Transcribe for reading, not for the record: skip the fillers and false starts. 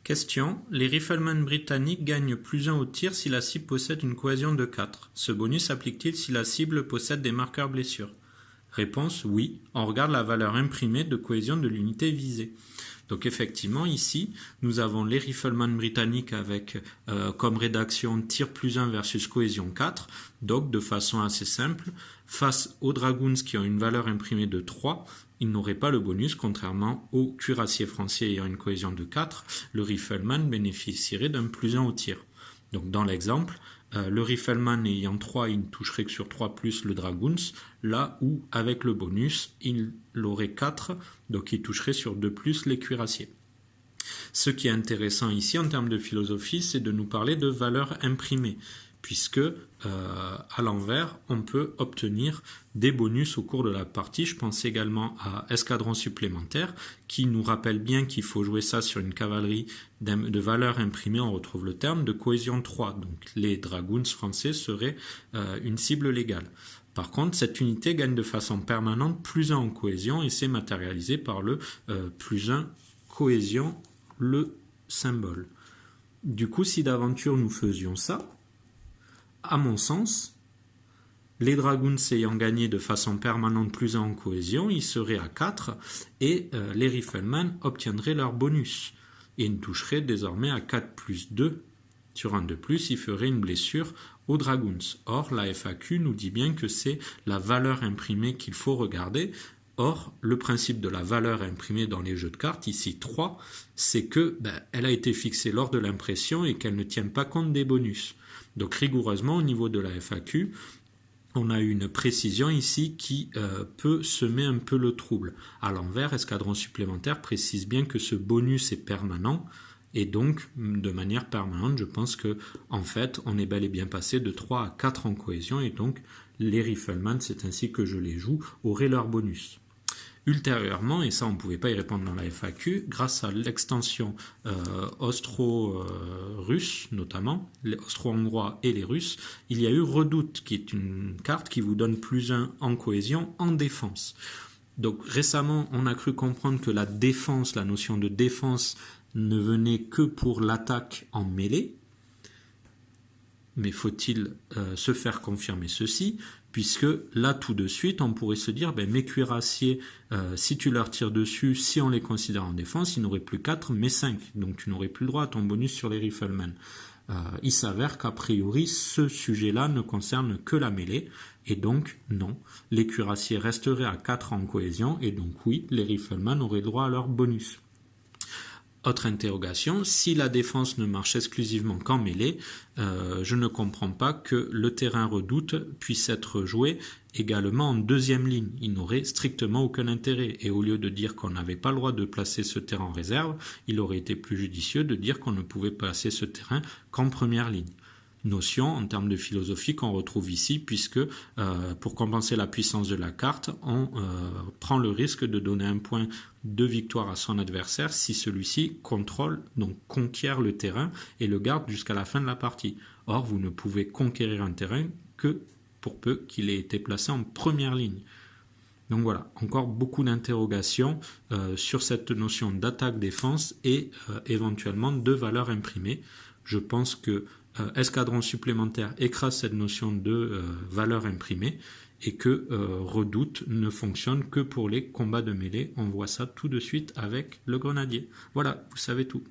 Question. Les riflemen britanniques gagnent +1 au tir si la cible possède une cohésion de 4. Ce bonus s'applique-t-il si la cible possède des marqueurs blessures? Réponse. Oui. On regarde la valeur imprimée de cohésion de l'unité visée. Donc effectivement, ici, nous avons les riflemen britanniques avec comme rédaction tir +1 versus cohésion 4. Donc de façon assez simple, face aux dragoons qui ont une valeur imprimée de 3, ils n'auraient pas le bonus, contrairement aux cuirassiers français ayant une cohésion de 4, le rifleman bénéficierait d'un +1 au tir. Donc dans l'exemple, le rifleman ayant 3, il ne toucherait que sur 3 plus le dragoons, là où avec le bonus, il aurait 4, donc il toucherait sur 2 plus les cuirassiers. Ce qui est intéressant ici en termes de philosophie, c'est de nous parler de valeur imprimée, puisque à l'envers, on peut obtenir des bonus au cours de la partie. Je pense également à escadron supplémentaire, qui nous rappelle bien qu'il faut jouer ça sur une cavalerie de valeur imprimée, on retrouve le terme, de cohésion 3. Donc les dragoons français seraient une cible légale. Par contre, cette unité gagne de façon permanente +1 en cohésion et c'est matérialisé par le +1 cohésion, le symbole. Du coup, si d'aventure nous faisions ça, à mon sens, les dragoons ayant gagné de façon permanente +1 en cohésion, ils seraient à 4 et les riflemen obtiendraient leur bonus et ne toucheraient désormais à 4 plus 2 sur un de plus, ils feraient une blessure aux dragoons. Or, la FAQ nous dit bien que c'est la valeur imprimée qu'il faut regarder. Or, le principe de la valeur imprimée dans les jeux de cartes, ici 3, c'est que elle a été fixée lors de l'impression et qu'elle ne tient pas compte des bonus. Donc rigoureusement, au niveau de la FAQ, on a une précision ici qui peut semer un peu le trouble. À l'envers, escadron supplémentaire précise bien que ce bonus est permanent et donc de manière permanente, je pense que en fait, on est bel et bien passé de 3 à 4 en cohésion et donc les riflemen, c'est ainsi que je les joue, auraient leur bonus. Ultérieurement, et ça on ne pouvait pas y répondre dans la FAQ, grâce à l'extension austro-russe notamment, les austro-hongrois et les russes, il y a eu Redoute, qui est une carte qui vous donne +1 en cohésion en défense. Donc récemment, on a cru comprendre que la défense, la notion de défense, ne venait que pour l'attaque en mêlée. Mais faut-il se faire confirmer ceci, puisque là tout de suite on pourrait se dire mes cuirassiers, si tu leur tires dessus, si on les considère en défense, ils n'auraient plus 4 mais 5, donc tu n'aurais plus le droit à ton bonus sur les riflemen. Il s'avère qu'a priori ce sujet-là ne concerne que la mêlée, et donc non, les cuirassiers resteraient à 4 en cohésion, et donc oui, les riflemen auraient droit à leur bonus. Autre interrogation, si la défense ne marche exclusivement qu'en mêlée, je ne comprends pas que le terrain Redoute puisse être joué également en deuxième ligne. Il n'aurait strictement aucun intérêt. Et au lieu de dire qu'on n'avait pas le droit de placer ce terrain en réserve, il aurait été plus judicieux de dire qu'on ne pouvait placer ce terrain qu'en première ligne. Notion en termes de philosophie qu'on retrouve ici, puisque pour compenser la puissance de la carte, on prend le risque de donner un point de victoire à son adversaire si celui-ci contrôle, donc conquiert le terrain et le garde jusqu'à la fin de la partie. Or, vous ne pouvez conquérir un terrain que pour peu qu'il ait été placé en première ligne. Donc voilà, encore beaucoup d'interrogations sur cette notion d'attaque-défense et éventuellement de valeur imprimée. Je pense que escadron supplémentaire écrase cette notion de valeur imprimée et que Redoute ne fonctionne que pour les combats de mêlée. On voit ça tout de suite avec le grenadier. Voilà, vous savez tout.